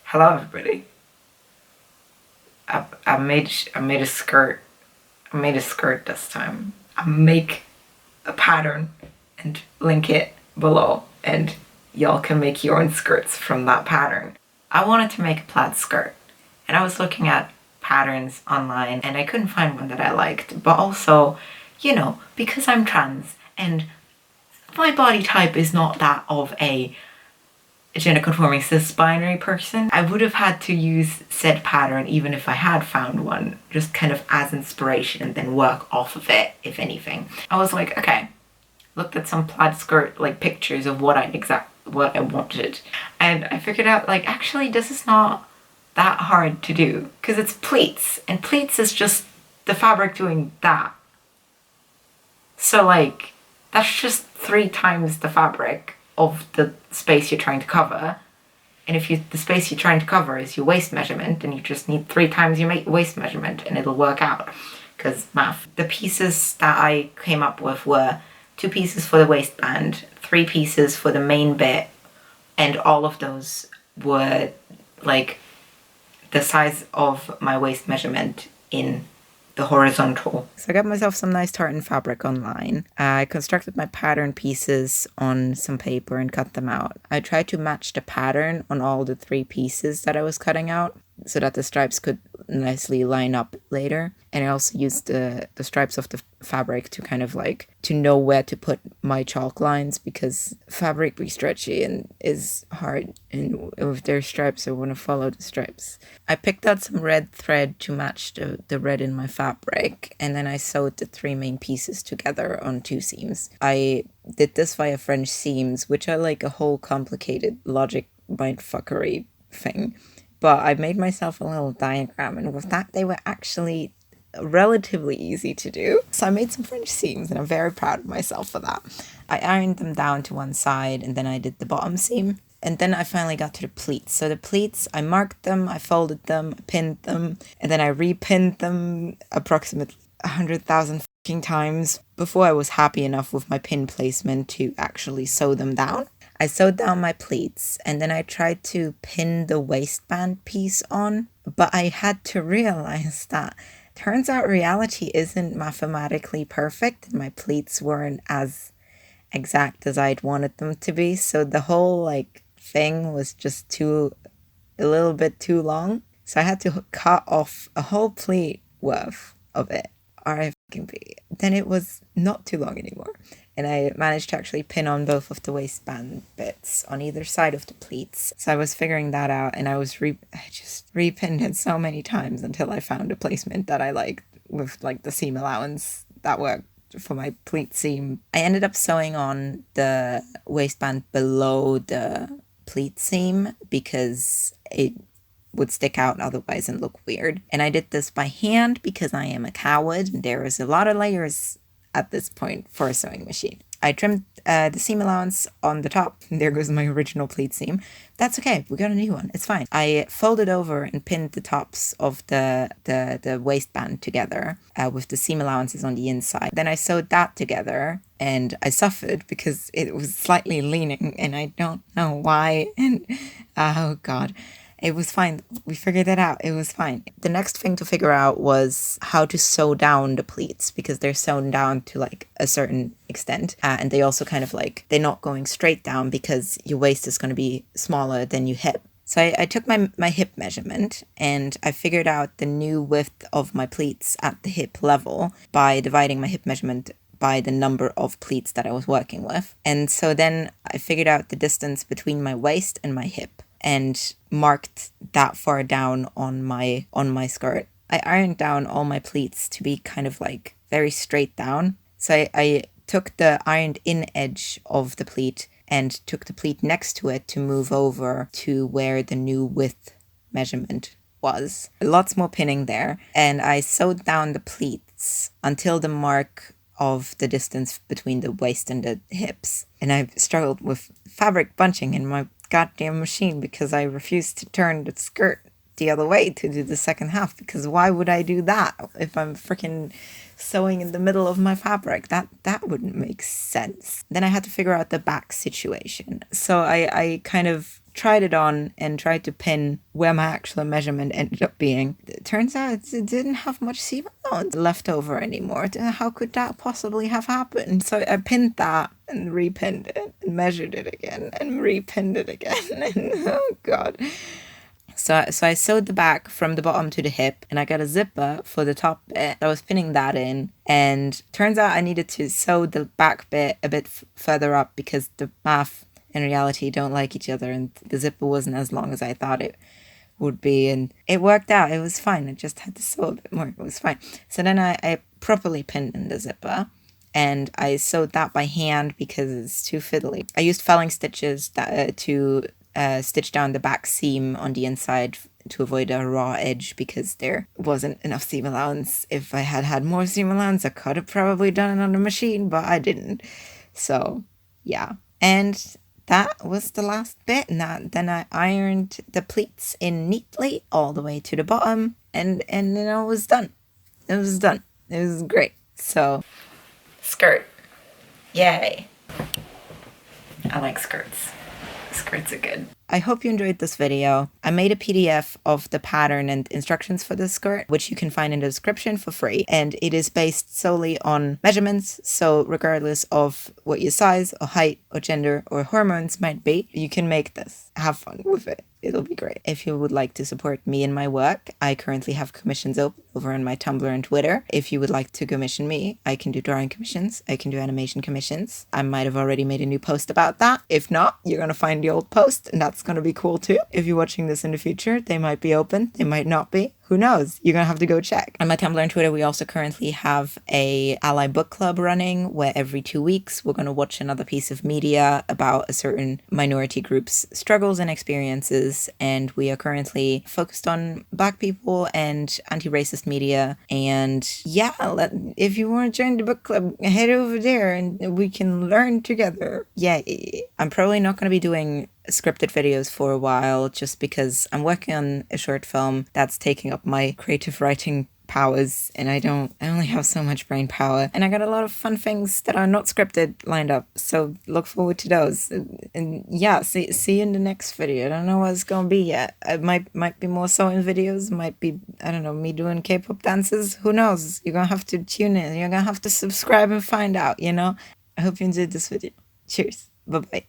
Hello, everybody. I made a skirt. I made a skirt this time. I make a pattern and link it below, and y'all can make your own skirts from that pattern. I wanted to make a plaid skirt, and I was looking at patterns online, and I couldn't find one that I liked. But also, because I'm trans and my body type is not that of a gender-conforming cis-binary person, I would have had to use said pattern even if I had found one, just kind of as inspiration and then work off of it, if anything. I was like, okay, looked at some plaid skirt like pictures of what I wanted, and I figured out like actually this is not that hard to do because it's pleats, and pleats is just the fabric doing that. So like that's just 3 times the fabric of the space you're trying to cover. And if the space you're trying to cover is your waist measurement, then you just need 3 times your waist measurement and it'll work out. Because math. The pieces that I came up with were 2 pieces for the waistband, 3 pieces for the main bit, and all of those were like the size of my waist measurement in the horizontal. So I got myself some nice tartan fabric online. I constructed my pattern pieces on some paper and cut them out. I tried to match the pattern on all the 3 pieces that I was cutting out so that the stripes could nicely line up later. And I also used the stripes of the fabric to kind of like to know where to put my chalk lines, because fabric be stretchy and is hard, and if there's stripes I want to follow the stripes. I picked out some red thread to match the red in my fabric, and then I sewed the 3 main pieces together on 2 seams. I did this via French seams, which are like a whole complicated logic mindfuckery thing. But I made myself a little diagram, and with that, they were actually relatively easy to do. So I made some French seams, and I'm very proud of myself for that. I ironed them down to one side, and then I did the bottom seam. And then I finally got to the pleats. So the pleats, I marked them, I folded them, I pinned them, and then I repinned them approximately 100,000 fucking times before I was happy enough with my pin placement to actually sew them down. I sewed down my pleats, and then I tried to pin the waistband piece on, but I had to realize that turns out reality isn't mathematically perfect, and my pleats weren't as exact as I'd wanted them to be, so the whole like thing was just a little bit too long. So I had to cut off a whole pleat worth of it, RFB. Then it was not too long anymore. And I managed to actually pin on both of the waistband bits on either side of the pleats. So I was figuring that out, and I just repinned it so many times until I found a placement that I liked with like the seam allowance that worked for my pleat seam. I ended up sewing on the waistband below the pleat seam because it would stick out otherwise and look weird. And I did this by hand because I am a coward, and there is a lot of layers at this point for a sewing machine. I trimmed the seam allowance on the top. There goes my original pleat seam. That's okay, we got a new one, it's fine. I folded over and pinned the tops of the waistband together with the seam allowances on the inside. Then I sewed that together, and I suffered because it was slightly leaning, and I don't know why, and oh god. It was fine. We figured it out. It was fine. The next thing to figure out was how to sew down the pleats, because they're sewn down to like a certain extent. And they also kind of like, they're not going straight down because your waist is going to be smaller than your hip. So I took my hip measurement, and I figured out the new width of my pleats at the hip level by dividing my hip measurement by the number of pleats that I was working with. And so then I figured out the distance between my waist and my hip, and marked that far down on my skirt. I ironed down all my pleats to be kind of like very straight down. So I took the ironed in edge of the pleat and took the pleat next to it to move over to where the new width measurement was. Lots more pinning there. And I sewed down the pleats until the mark of the distance between the waist and the hips. And I struggled with fabric bunching in my goddamn machine because I refused to turn the skirt the other way to do the second half, because why would I do that if I'm freaking sewing in the middle of my fabric? That wouldn't make sense. Then I had to figure out the back situation. So I kind of tried it on and tried to pin where my actual measurement ended up being. It turns out it didn't have much seam allowance left over anymore. How could that possibly have happened? So I pinned that and repinned it and measured it again and repinned it again. And oh God. So I sewed the back from the bottom to the hip, and I got a zipper for the top bit. I was pinning that in, and turns out I needed to sew the back bit a bit further up because the math and reality don't like each other, and the zipper wasn't as long as I thought it would be, and it worked out. It was fine. I just had to sew a bit more. It was fine. So then I properly pinned in the zipper, and I sewed that by hand because it's too fiddly. I used felling stitches to stitch down the back seam on the inside to avoid a raw edge because there wasn't enough seam allowance. If I had had more seam allowance, I could have probably done it on the machine, but I didn't. So, yeah. And that was the last bit. And then I ironed the pleats in neatly all the way to the bottom, and then it was done. It was done. It was great. So, skirt. Yay. I like skirts. Skirts are good. I hope you enjoyed this video. I made a PDF of the pattern and instructions for this skirt, which you can find in the description for free. And it is based solely on measurements. So regardless of what your size or height or gender or hormones might be, you can make this. Have fun with it. It'll be great. If you would like to support me and my work, I currently have commissions open over on my Tumblr and Twitter. If you would like to commission me, I can do drawing commissions. I can do animation commissions. I might have already made a new post about that. If not, you're going to find the old post, and that's going to be cool too. If you're watching this in the future, they might be open. They might not be. Who knows? You're gonna have to go check. On my Tumblr and Twitter, we also currently have a ally book club running where every 2 weeks we're gonna watch another piece of media about a certain minority group's struggles and experiences. And we are currently focused on Black people and anti-racist media. And yeah, if you want to join the book club, head over there and we can learn together. Yay. I'm probably not gonna be doing scripted videos for a while just because I'm working on a short film that's taking up my creative writing powers, and I only have so much brain power, and I got a lot of fun things that are not scripted lined up, so look forward to those. And yeah, see you in the next video. I don't know what it's gonna be yet. It might be more sewing videos, might be, I don't know, me doing K-pop dances, who knows. You're gonna have to tune in, you're gonna have to subscribe and find out, you know. I hope you enjoyed this video. Cheers. Bye bye.